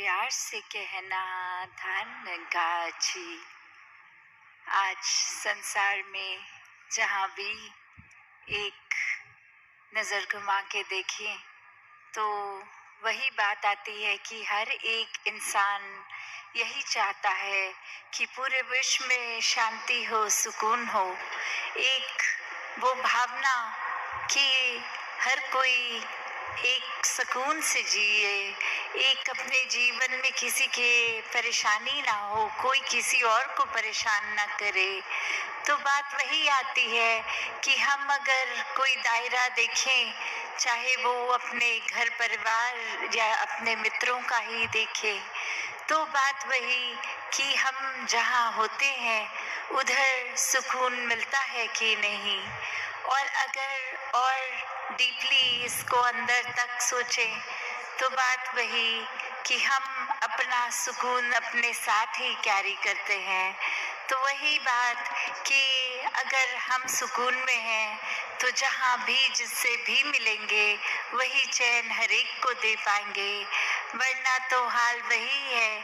प्यार से कहना धन गाजी। आज संसार में जहाँ भी एक नज़र घुमा के देखें तो वही बात आती है कि हर एक इंसान यही चाहता है कि पूरे विश्व में शांति हो, सुकून हो। एक वो भावना कि हर कोई एक सुकून से जिए, एक अपने जीवन में किसी के परेशानी ना हो, कोई किसी और को परेशान ना करे। तो बात वही आती है कि हम अगर कोई दायरा देखें, चाहे वो अपने घर परिवार या अपने मित्रों का ही देखें, तो बात वही कि हम जहाँ होते हैं उधर सुकून मिलता है कि नहीं। और अगर और डीपली इसको अंदर तक सोचें तो बात वही कि हम अपना सुकून अपने साथ ही कैरी करते हैं। तो वही बात कि अगर हम सुकून में हैं तो जहाँ भी जिससे भी मिलेंगे वही चैन हर एक को दे पाएंगे। वरना तो हाल वही है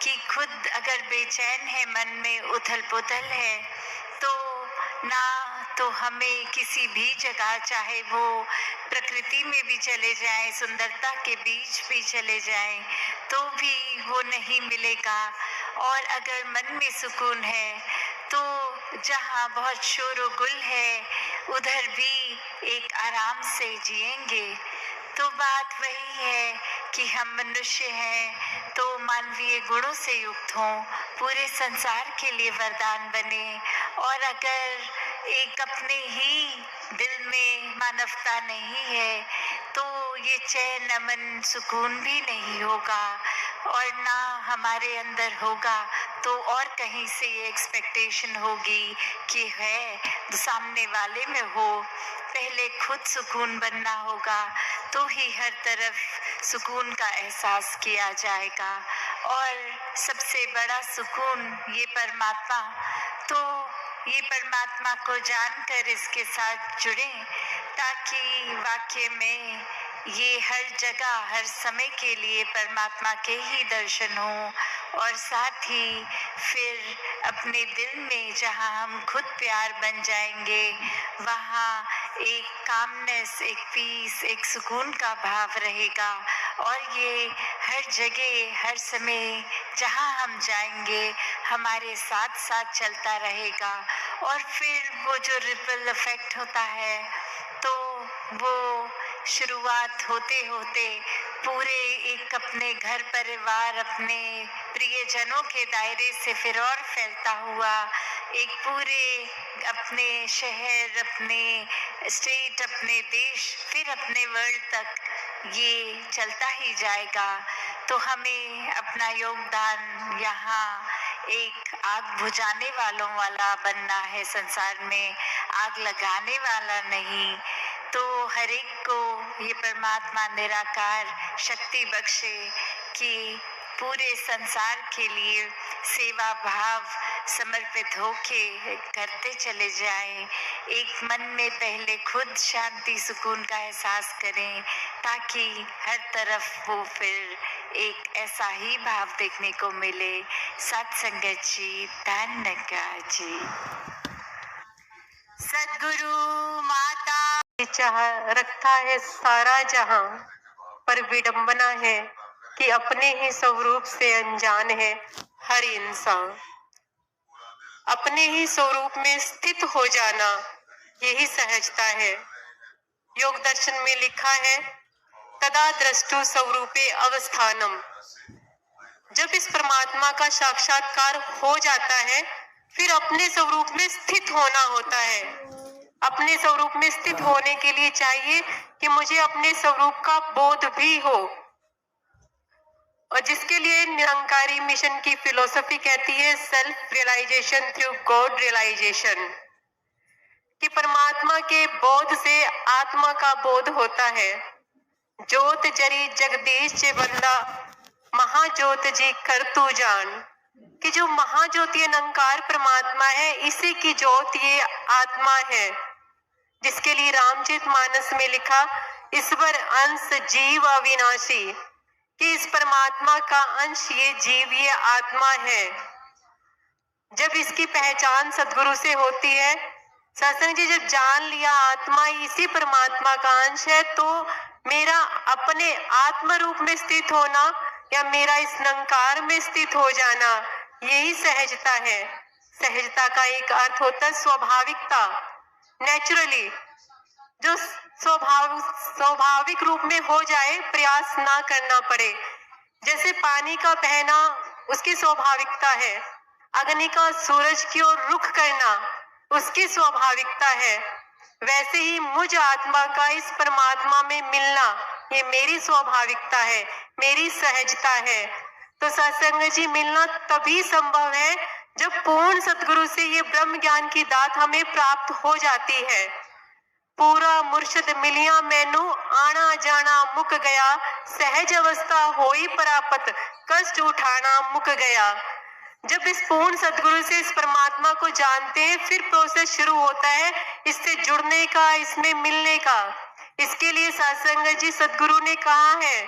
कि खुद अगर बेचैन है, मन में उथल पुथल है, तो ना तो हमें किसी भी जगह, चाहे वो प्रकृति में भी चले जाएं, सुंदरता के बीच भी चले जाएं, तो भी वो नहीं मिलेगा। और अगर मन में सुकून है तो जहाँ बहुत शोर-ओ-गुल है उधर भी एक आराम से जिएंगे। तो बात वही है कि हम मनुष्य हैं तो मानवीय गुणों से युक्त हों, पूरे संसार के लिए वरदान बने। और अगर एक अपने ही दिल में मानवता नहीं है तो ये चैन, अमन, सुकून भी नहीं होगा। और ना हमारे अंदर होगा तो और कहीं से ये एक्सपेक्टेशन होगी कि है सामने वाले में हो। पहले खुद सुकून बनना होगा तो ही हर तरफ सुकून का एहसास किया जाएगा। और सबसे बड़ा सुकून ये परमात्मा, तो ये परमात्मा को जानकर इसके साथ जुड़ें ताकि वाकई में ये हर जगह हर समय के लिए परमात्मा के ही दर्शन हो। और साथ ही फिर अपने दिल में जहाँ हम खुद प्यार बन जाएंगे वहाँ एक कामनेस, एक पीस, एक सुकून का भाव रहेगा। और ये हर जगह हर समय जहाँ हम जाएंगे हमारे साथ साथ चलता रहेगा। और फिर वो जो रिपल इफेक्ट होता है तो वो शुरुआत होते होते पूरे एक अपने घर परिवार, अपने प्रियजनों के दायरे से फिर और फैलता हुआ एक पूरे अपने शहर, अपने स्टेट, अपने देश, फिर अपने वर्ल्ड तक ये चलता ही जाएगा। तो हमें अपना योगदान यहाँ एक आग बुझाने वालों वाला बनना है, संसार में आग लगाने वाला नहीं। तो हर एक को ये परमात्मा निराकार शक्ति बख्शे कि पूरे संसार के लिए सेवा भाव समर्पित होके करते चले जाएं। एक मन में पहले खुद शांति सुकून का एहसास करें ताकि हर तरफ वो फिर एक ऐसा ही भाव देखने को मिले। सत्संगत जी, धन्यवाद जी। सद्गुरु माता चाह रखा है सारा जहां, पर विडंबना है कि अपने ही स्वरूप से अनजान है हर इंसान। अपने ही स्वरूप में स्थित हो जाना यही सहजता है। योग दर्शन में लिखा है तदा द्रष्टु स्वरूपे अवस्थानम। जब इस परमात्मा का साक्षात्कार हो जाता है फिर अपने स्वरूप में स्थित होना होता है। अपने स्वरूप में स्थित होने के लिए चाहिए कि मुझे अपने स्वरूप का बोध भी हो, और जिसके लिए निरंकारी मिशन की फिलॉसफी कहती है self realisation through God realisation, कि परमात्मा के बोध से आत्मा का बोध होता है। ज्योत जरी जगदीश चे बंदा महाज्योत जी कर तू जान, कि जो महाज्योति अनंकार परमात्मा है इसी की ज्योत ये आत्मा है, जिसके लिए रामचरितमानस में लिखा ईश्वर अंश जीव अविनाशी, कि इस परमात्मा का अंश ये जीव, ये आत्मा है। जब इसकी पहचान सदगुरु से होती है, सत्संग जी, जब जान लिया आत्मा इसी परमात्मा का अंश है, तो मेरा अपने आत्म रूप में स्थित होना या मेरा इस निरंकार में स्थित हो जाना, यही सहजता है। सहजता का एक अर्थ होता है स्वाभाविकता, नेचुरली, जो स्वाभाविक रूप में हो जाए, प्रयास ना करना पड़े। जैसे पानी का बहना उसकी स्वाभाविकता है, अग्नि का सूरज की ओर रुख करना उसकी स्वाभाविकता है, वैसे ही मुझ आत्मा का इस परमात्मा में मिलना ये मेरी स्वाभाविकता है, मेरी सहजता है। तो सत्संग जी, मिलना तभी संभव है जब पूर्ण सतगुरु से ये ब्रह्म ज्ञान की दात हमें प्राप्त हो जाती है। पूरा मुर्शद मिलिया मैनू, आना जाना मुक गया, सहज अवस्था होई परापत, कष्ट उठाना मुक गया। जब इस पूर्ण सदगुरु से इस परमात्मा को जानते हैं, फिर प्रोसेस शुरू होता है इससे जुड़ने का, इसमें मिलने का। इसके लिए सत्संग जी सदगुरु ने कहा है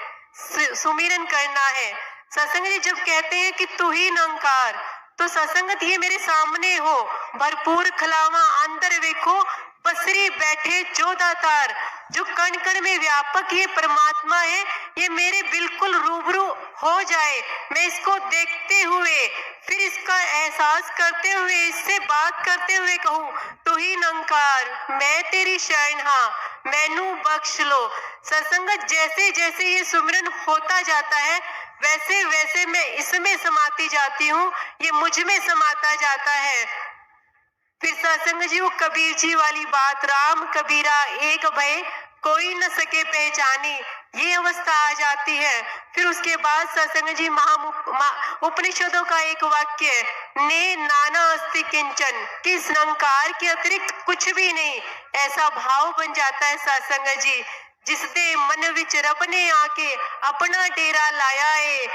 सुमिरन करना है। सत्संग जी जब कहते हैं कि तू ही निरंकार, तो सत्संगत ये मेरे सामने हो, भरपूर खलावा अंदर देखो, पसरी बैठे जो दातार, जो कण कण में व्यापक ये परमात्मा है, ये मेरे बिल्कुल रूबरू हो जाए, मैं इसको देखते हुए, फिर इसका एहसास करते हुए, इससे बात करते हुए कहूँ, तू ही निरंकार, मैं तेरी शरण, हाँ मैनू बख्श लो। सत्संगत जैसे जैसे ये सुमिरन होता जाता है, वैसे वैसे मैं इसमें समाती जाती हूँ, ये मुझ में समाता जाता है। फिर सत्संग जी वो कबीर जी वाली बात, राम कबीरा एक भय कोई न सके पहचानी, ये अवस्था आ जाती है। फिर उसके बाद सत्संग जी उपनिषदों का एक वाक्य है, ने नाना अस्ति किंचन, कि इस निरंकार के अतिरिक्त कुछ भी नहीं, ऐसा भाव बन जाता है सत्संग जी, जिसदे मन विच रब ने आके अपना डेरा लाया है,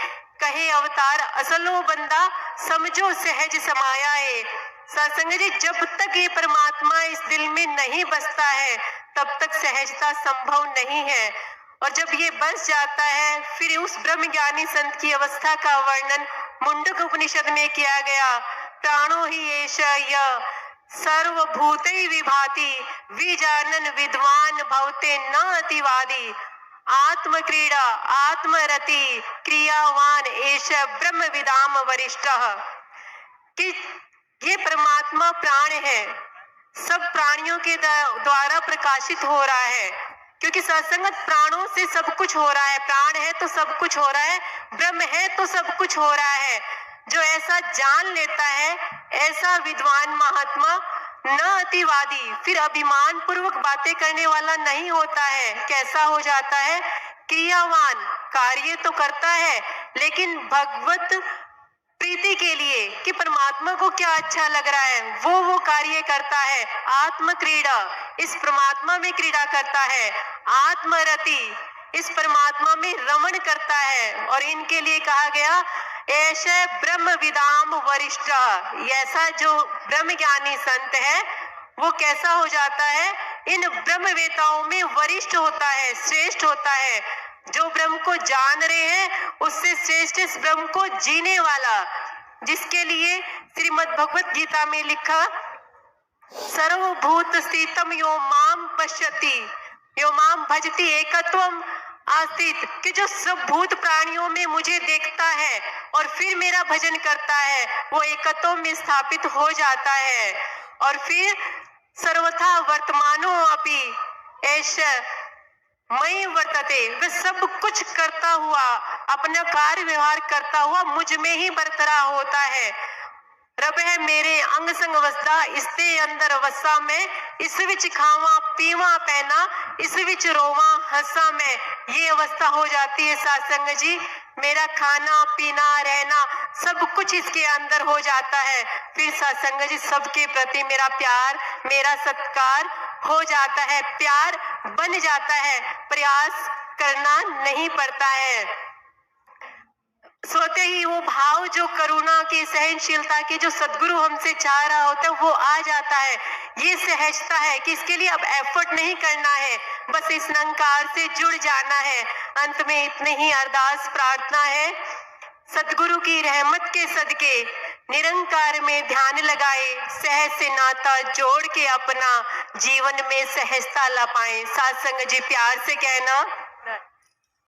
कहे अवतार असलो बंदा, समझो सहज समाया है। सत्संग जी जब तक ये परमात्मा इस दिल में नहीं बसता है, तब तक सहजता संभव नहीं है। और जब ये बस जाता है, फिर उस ब्रह्म ज्ञानी संत की अवस्था का वर्णन मुंडक उपनिषद में किया गया, प्राणो ही एष यः सर्वभूतै विभाति, विजानन विद्वान भवते न अतिवादी, आत्म क्रीड़ा आत्मरति क्रियावान एष ब्रह्म विदाम वरिष्ठः। कि ये परमात्मा प्राण है, सब प्राणियों के द्वारा प्रकाशित हो रहा है, क्योंकि सत्संगत प्राणों से सब कुछ हो रहा है, प्राण है तो सब कुछ हो रहा है, ब्रह्म है तो सब कुछ हो रहा है। जो ऐसा जान लेता है, ऐसा विद्वान महात्मा न अतिवादी, फिर अभिमान पूर्वक बातें करने वाला नहीं होता है। कैसा हो जाता है? क्रियावान, कार्य तो करता है, लेकिन भगवत प्रीति के लिए, कि परमात्मा को क्या अच्छा लग रहा है वो कार्य करता है। आत्म क्रीड़ा, इस परमात्मा में क्रीड़ा करता है। आत्मरति, इस परमात्मा में रमण करता है। और इनके लिए कहा गया ऐसे ब्रह्म विदाम वरिष्ठ, ऐसा जो ब्रह्म ज्ञानी संत है वो कैसा हो जाता है? इन ब्रह्म वेताओं में वरिष्ठ होता है, श्रेष्ठ होता है। जो ब्रह्म को जान रहे हैं उससे श्रेष्ठ इस ब्रह्म को जीने वाला, जिसके लिए श्रीमद् भगवत गीता में लिखा, सर्वभूत स्थितम यो माम पश्यति यो माम भजति एकत्वम आस्तित, कि जो सब भूत प्राणियों में मुझे देखता है और फिर मेरा भजन करता है, वो एकत्व में स्थापित हो जाता है। और फिर सर्वथा वर्तमानो अपि ऐसा मई वर्तते, वह सब कुछ करता हुआ, अपना कार्य व्यवहार करता हुआ मुझ में ही बरतरा होता है। रब है मेरे अंग संग वसदा, इसके अंदर वसा में, इस विच खावा पीवा पहना, इस विच रोवा हंसा में, ये अवस्था हो जाती है सत्संग जी। मेरा खाना पीना रहना सब कुछ इसके अंदर हो जाता है। फिर सत्संग जी सबके प्रति मेरा प्यार, मेरा सत्कार हो जाता है, प्यार बन जाता है, प्रयास करना नहीं पड़ता है। सोते आते ही वो भाव जो करुणा के, सहनशीलता के, जो सदगुरु हमसे चाह रहा होता है वो आ जाता है। ये सहजता है कि इसके लिए अब एफर्ट नहीं करना है, बस इस निरंकार से जुड़ जाना है। अंत में इतनी ही अरदास प्रार्थना है, सदगुरु की रहमत के सदके निरंकार में ध्यान लगाए, सहज से नाता जोड़ के अपना जीवन में सहजता ला पाए। साथ संग जी प्यार से कहना,